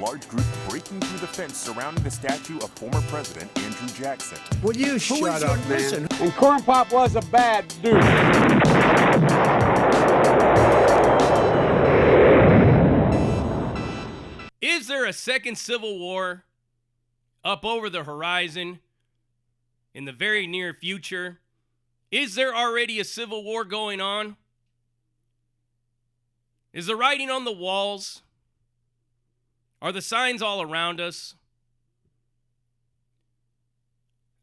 large group breaking through the fence surrounding the statue of former President Andrew Jackson. Will you shut up, man? And Corn Pop was a bad dude. Is there a second civil war up over the horizon in the very near future? Is there already a civil war going on? Is the writing on the walls? Are the signs all around us?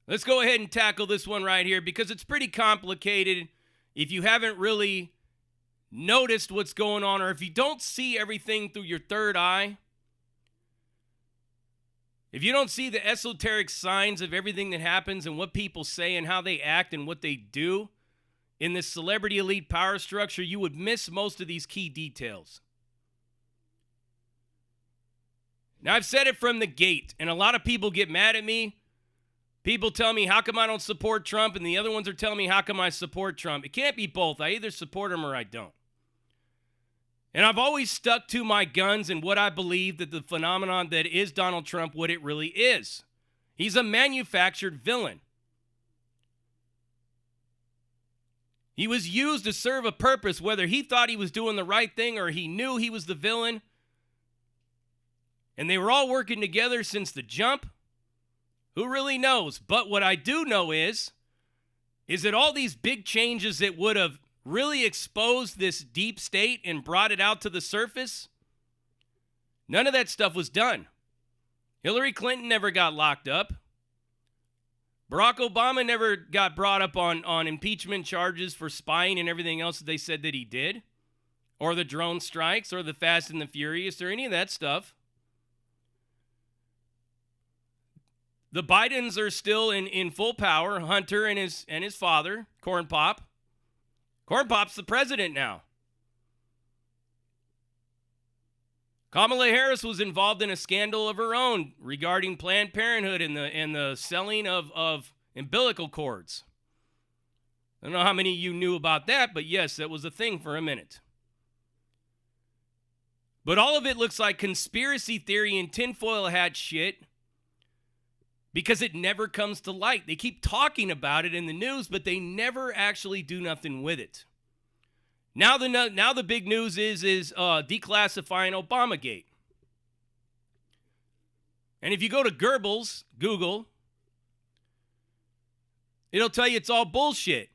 Let's go ahead and tackle this one right here because it's pretty complicated if you haven't really noticed what's going on or if you don't see everything through your third eye. If you don't see the esoteric signs of everything that happens and what people say and how they act and what they do in this celebrity elite power structure, you would miss most of these key details. Now, I've said it from the gate, and a lot of people get mad at me. People tell me, how come I don't support Trump? And the other ones are telling me, how come I support Trump? It can't be both. I either support him or I don't. And I've always stuck to my guns and what I believe that the phenomenon that is Donald Trump, what it really is. He's a manufactured villain. He was used to serve a purpose, whether he thought he was doing the right thing or he knew he was the villain. And they were all working together since the jump. Who really knows? But what I do know is that all these big changes that would have really exposed this deep state and brought it out to the surface, none of that stuff was done. Hillary Clinton never got locked up. Barack Obama never got brought up on impeachment charges for spying and everything else that they said that he did, or the drone strikes, or the Fast and the Furious, or any of that stuff. The Bidens are still in full power. Hunter and his father, Corn Pop. Corn Pop's the president now. Kamala Harris was involved in a scandal of her own regarding Planned Parenthood and the selling of umbilical cords. I don't know how many of you knew about that, but yes, that was a thing for a minute. But all of it looks like conspiracy theory and tinfoil hat shit because it never comes to light. They keep talking about it in the news, but they never actually do nothing with it. Now the big news is declassifying Obamagate. And if you go to Goebbels, Google, it'll tell you it's all bullshit.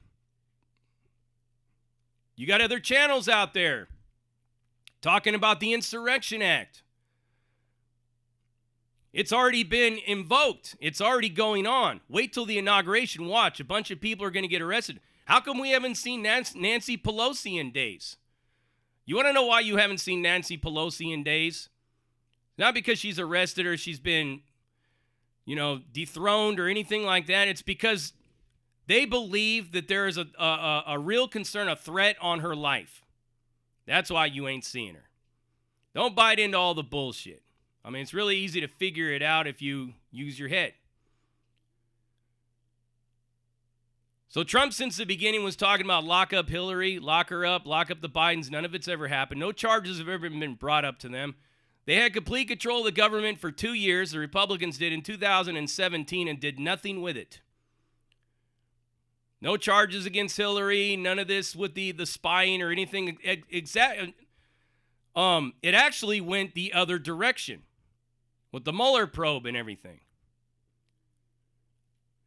You got other channels out there talking about the Insurrection Act. It's already been invoked. It's already going on. Wait till the inauguration. Watch. A bunch of people are going to get arrested. How come we haven't seen Nancy Pelosi in days? You want to know why you haven't seen Nancy Pelosi in days? Not because she's arrested or she's been, dethroned or anything like that. It's because they believe that there is a real concern, a threat on her life. That's why you ain't seeing her. Don't bite into all the bullshit. I mean, it's really easy to figure it out if you use your head. So Trump, since the beginning, was talking about lock up Hillary, lock her up, lock up the Bidens. None of it's ever happened. No charges have ever been brought up to them. They had complete control of the government for 2 years. The Republicans did in 2017 and did nothing with it. No charges against Hillary. None of this with the spying or anything. It actually went the other direction with the Mueller probe and everything.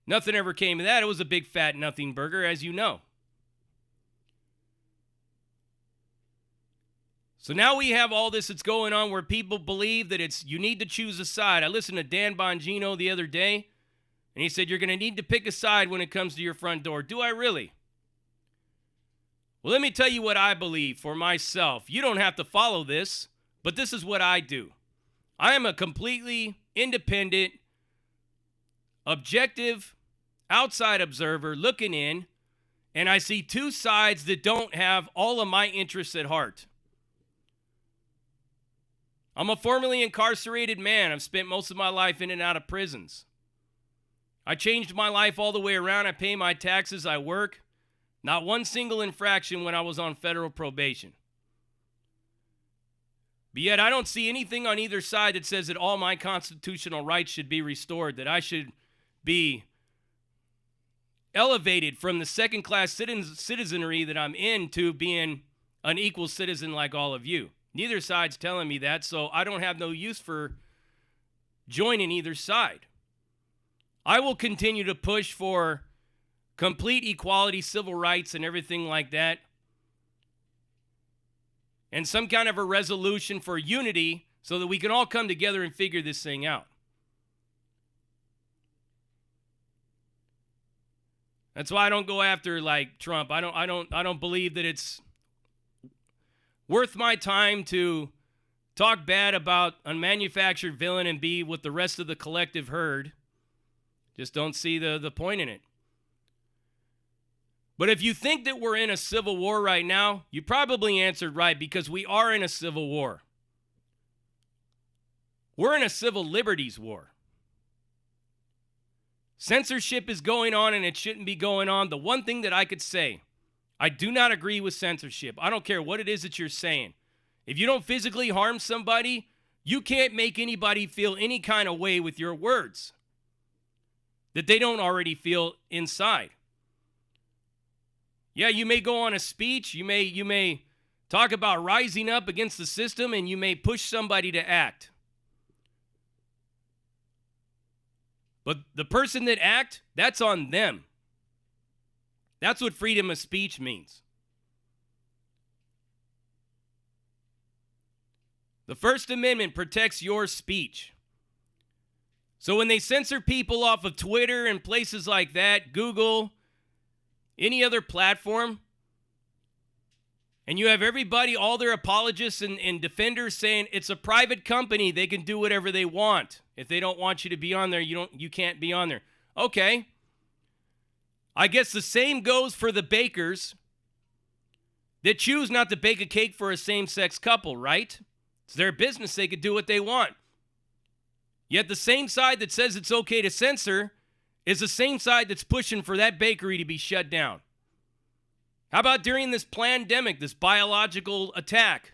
Nothing ever came of that. It was a big fat nothing burger, as you know. So now we have all this that's going on where people believe that you need to choose a side. I listened to Dan Bongino the other day, and he said, you're going to need to pick a side when it comes to your front door. Do I really? Well, let me tell you what I believe for myself. You don't have to follow this, but this is what I do. I am a completely independent, objective, outside observer looking in, and I see two sides that don't have all of my interests at heart. I'm a formerly incarcerated man. I've spent most of my life in and out of prisons. I changed my life all the way around. I pay my taxes. I work. Not one single infraction when I was on federal probation. But yet I don't see anything on either side that says that all my constitutional rights should be restored, that I should be elevated from the second-class citizenry that I'm in to being an equal citizen like all of you. Neither side's telling me that, so I don't have no use for joining either side. I will continue to push for complete equality, civil rights, and everything like that, and some kind of a resolution for unity so that we can all come together and figure this thing out. That's why I don't go after like Trump. I don't believe that it's worth my time to talk bad about a manufactured villain and be with the rest of the collective herd. Just don't see the point in it. But if you think that we're in a civil war right now, you probably answered right, because we are in a civil war. We're in a civil liberties war. Censorship is going on and it shouldn't be going on. The one thing that I could say, I do not agree with censorship. I don't care what it is that you're saying. If you don't physically harm somebody, you can't make anybody feel any kind of way with your words that they don't already feel inside. Yeah, you may go on a speech, you may talk about rising up against the system, and you may push somebody to act. But the person that act, that's on them. That's what freedom of speech means. The First Amendment protects your speech. So when they censor people off of Twitter and places like that, Google, any other platform, and you have everybody, all their apologists and defenders saying it's a private company, they can do whatever they want. If they don't want you to be on there, you can't be on there. Okay. I guess the same goes for the bakers that choose not to bake a cake for a same-sex couple, right? It's their business. They could do what they want. Yet the same side that says it's okay to censor is the same side that's pushing for that bakery to be shut down. How about during this pandemic, this biological attack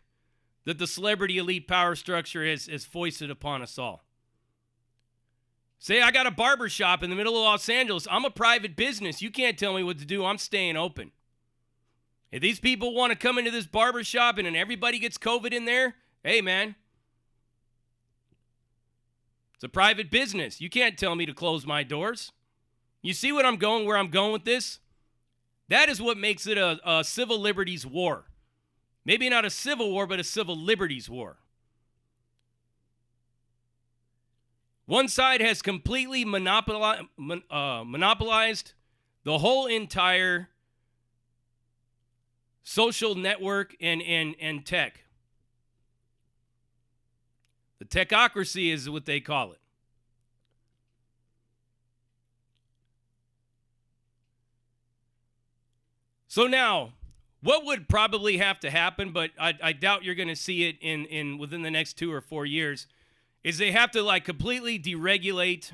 that the celebrity elite power structure has foisted upon us all? Say I got a barber shop in the middle of Los Angeles. I'm a private business. You can't tell me what to do. I'm staying open. If these people want to come into this barber shop and then everybody gets COVID in there, hey, man. It's a private business. You can't tell me to close my doors. You see where I'm going with this? That is what makes it a civil liberties war. Maybe not a civil war, but a civil liberties war. One side has completely monopolized the whole entire social network and tech. The techocracy is what they call it. So now, what would probably have to happen, but I doubt you're going to see it in within the next 2 or 4 years, is they have to like completely deregulate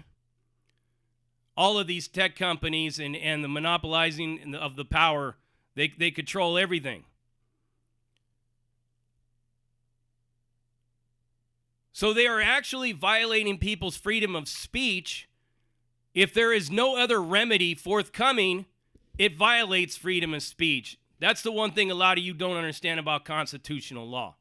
all of these tech companies and the monopolizing of the power. They control everything. So they are actually violating people's freedom of speech. If there is no other remedy forthcoming, it violates freedom of speech. That's the one thing a lot of you don't understand about constitutional law.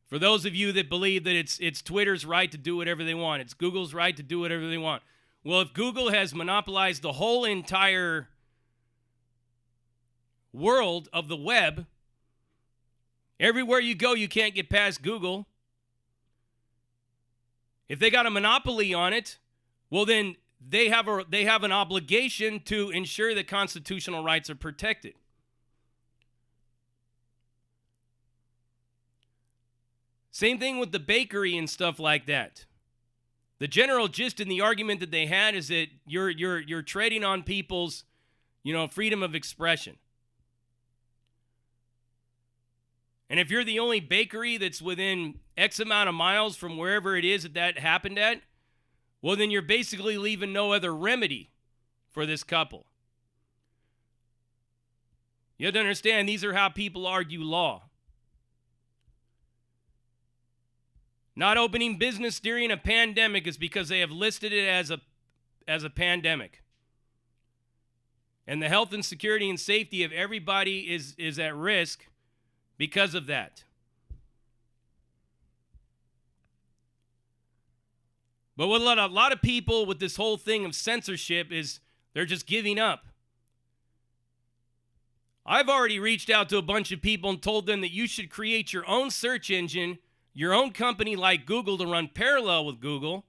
For those of you that believe that it's Twitter's right to do whatever they want, it's Google's right to do whatever they want. Well, if Google has monopolized the whole entire world of the web, everywhere you go, you can't get past Google. If they got a monopoly on it, well then they have an obligation to ensure that constitutional rights are protected. Same thing with the bakery and stuff like that. The general gist in the argument that they had is that you're treading on people's, freedom of expression. And if you're the only bakery that's within X amount of miles from wherever it is that happened at, well, then you're basically leaving no other remedy for this couple. You have to understand, these are how people argue law. not opening business during a pandemic is because they have listed it as a pandemic. And the health and security and safety of everybody is at risk because of that. But what a lot of people with this whole thing of censorship is they're just giving up. I've already reached out to a bunch of people and told them that you should create your own search engine, your own company like Google to run parallel with Google.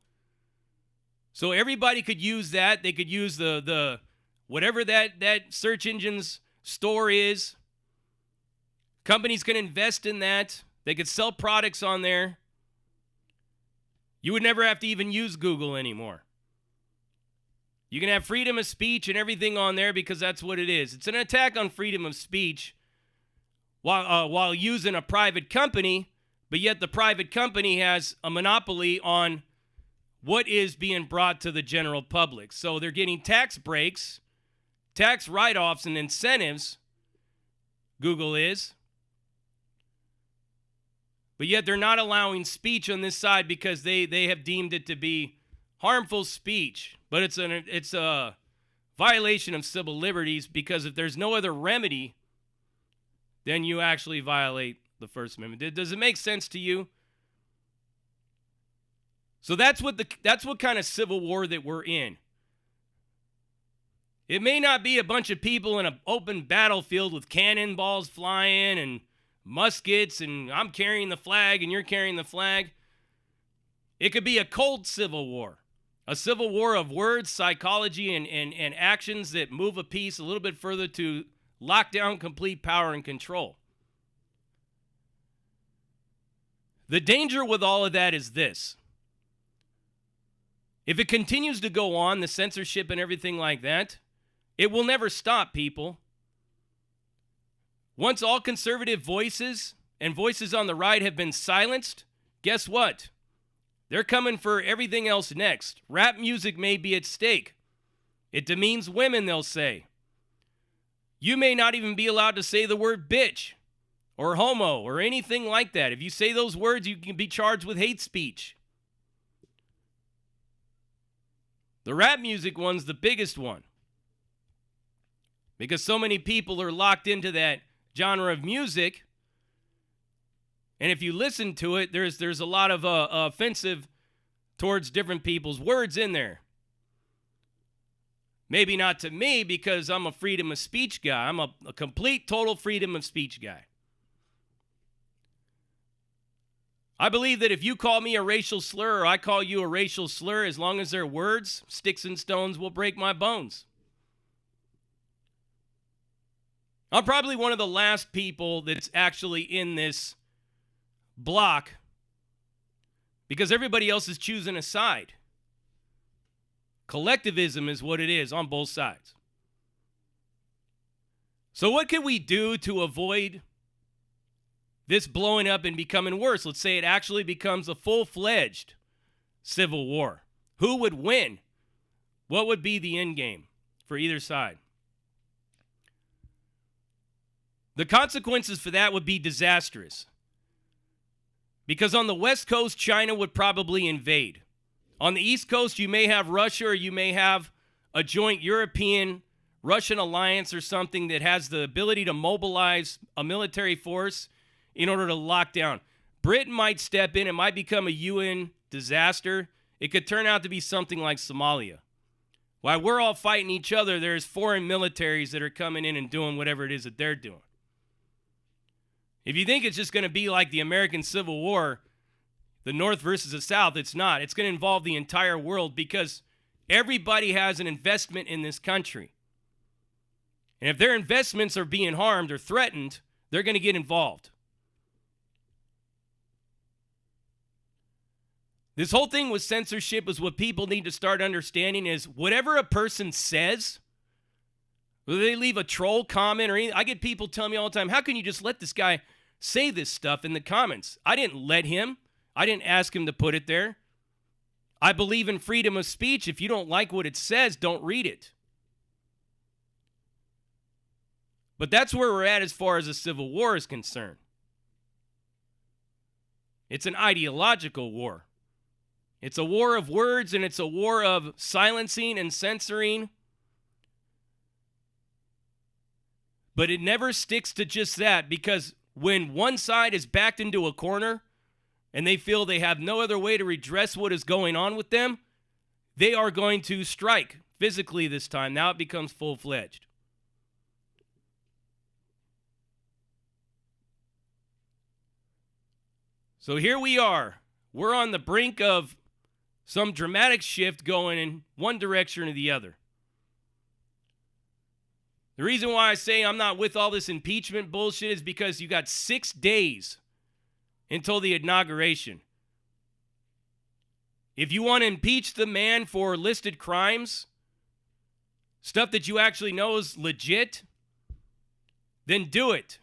So everybody could use that. They could use the whatever that search engine's store is. Companies can invest in that. They could sell products on there. You would never have to even use Google anymore. You can have freedom of speech and everything on there because that's what it is. It's an attack on freedom of speech while using a private company, but yet the private company has a monopoly on what is being brought to the general public. So they're getting tax breaks, tax write-offs, and incentives, Google is. But yet they're not allowing speech on this side because they have deemed it to be harmful speech. But it's a violation of civil liberties because if there's no other remedy, then you actually violate the First Amendment. Does it make sense to you? So that's what kind of civil war that we're in. It may not be a bunch of people in an open battlefield with cannonballs flying and muskets and I'm carrying the flag and you're carrying the flag. It could be a cold civil war. A civil war of words, psychology, and actions that move a piece a little bit further to lock down complete power and control. The danger with all of that is this. If it continues to go on, the censorship and everything like that, it will never stop, people. Once all conservative voices and voices on the right have been silenced, guess what? They're coming for everything else next. Rap music may be at stake. It demeans women, they'll say. You may not even be allowed to say the word bitch or homo or anything like that. If you say those words, you can be charged with hate speech. The rap music one's the biggest one because so many people are locked into that genre of music. And if you listen to it, there's a lot of offensive towards different people's words in there. Maybe not to me because I'm a freedom of speech guy. I'm a complete, total freedom of speech guy. I believe that if you call me a racial slur or I call you a racial slur, as long as they're words, sticks and stones will break my bones. I'm probably one of the last people that's actually in this block because everybody else is choosing a side. Collectivism is what it is on both sides. So what can we do to avoid this blowing up and becoming worse? Let's say it actually becomes a full-fledged civil war. Who would win? What would be the end game for either side? The consequences for that would be disastrous. Because on the West Coast, China would probably invade. On the East Coast, you may have Russia or you may have a joint European-Russian alliance or something that has the ability to mobilize a military force in order to lock down. Britain might step in. It might become a UN disaster. It could turn out to be something like Somalia. While we're all fighting each other, there's foreign militaries that are coming in and doing whatever it is that they're doing. If you think it's just going to be like the American Civil War, the North versus the South, it's not. It's going to involve the entire world because everybody has an investment in this country. And if their investments are being harmed or threatened, they're going to get involved. This whole thing with censorship is what people need to start understanding is whatever a person says, whether they leave a troll comment or anything, I get people telling me all the time, how can you just let this guy say this stuff in the comments? I didn't let him. I didn't ask him to put it there. I believe in freedom of speech. If you don't like what it says, don't read it. But that's where we're at as far as a civil war is concerned. It's an ideological war. It's a war of words, and it's a war of silencing and censoring. But it never sticks to just that, because when one side is backed into a corner and they feel they have no other way to redress what is going on with them, they are going to strike physically this time. Now it becomes full-fledged. So here we are. We're on the brink of some dramatic shift going in one direction or the other. The reason why I say I'm not with all this impeachment bullshit is because you got 6 days until the inauguration. If you want to impeach the man for listed crimes, stuff that you actually know is legit, then do it.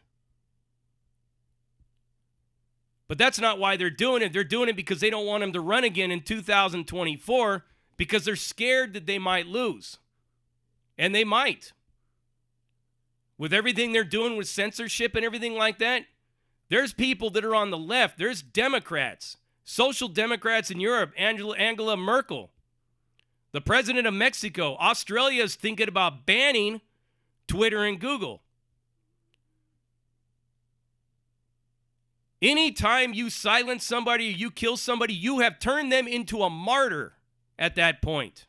But that's not why they're doing it. They're doing it because they don't want him to run again in 2024 because they're scared that they might lose. And they might. With everything they're doing with censorship and everything like that, there's people that are on the left. There's Democrats, social democrats in Europe, Angela Merkel, the president of Mexico. Australia is thinking about banning Twitter and Google. Anytime you silence somebody or you kill somebody, you have turned them into a martyr at that point.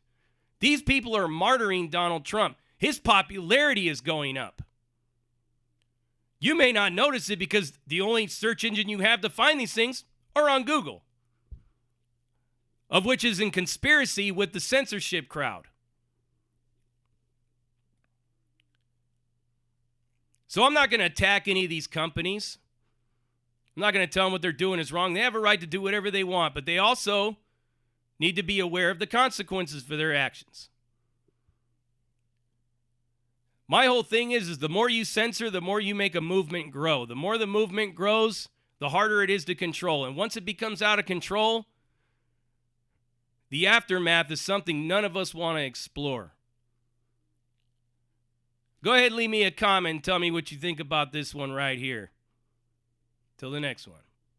These people are martyring Donald Trump. His popularity is going up. You may not notice it because the only search engine you have to find these things are on Google, of which is in conspiracy with the censorship crowd. So I'm not going to attack any of these companies. I'm not going to tell them what they're doing is wrong. They have a right to do whatever they want, but they also need to be aware of the consequences for their actions. My whole thing is the more you censor, the more you make a movement grow. The more the movement grows, the harder it is to control. And once it becomes out of control, the aftermath is something none of us want to explore. Go ahead and leave me a comment and tell me what you think about this one right here. Till the next one.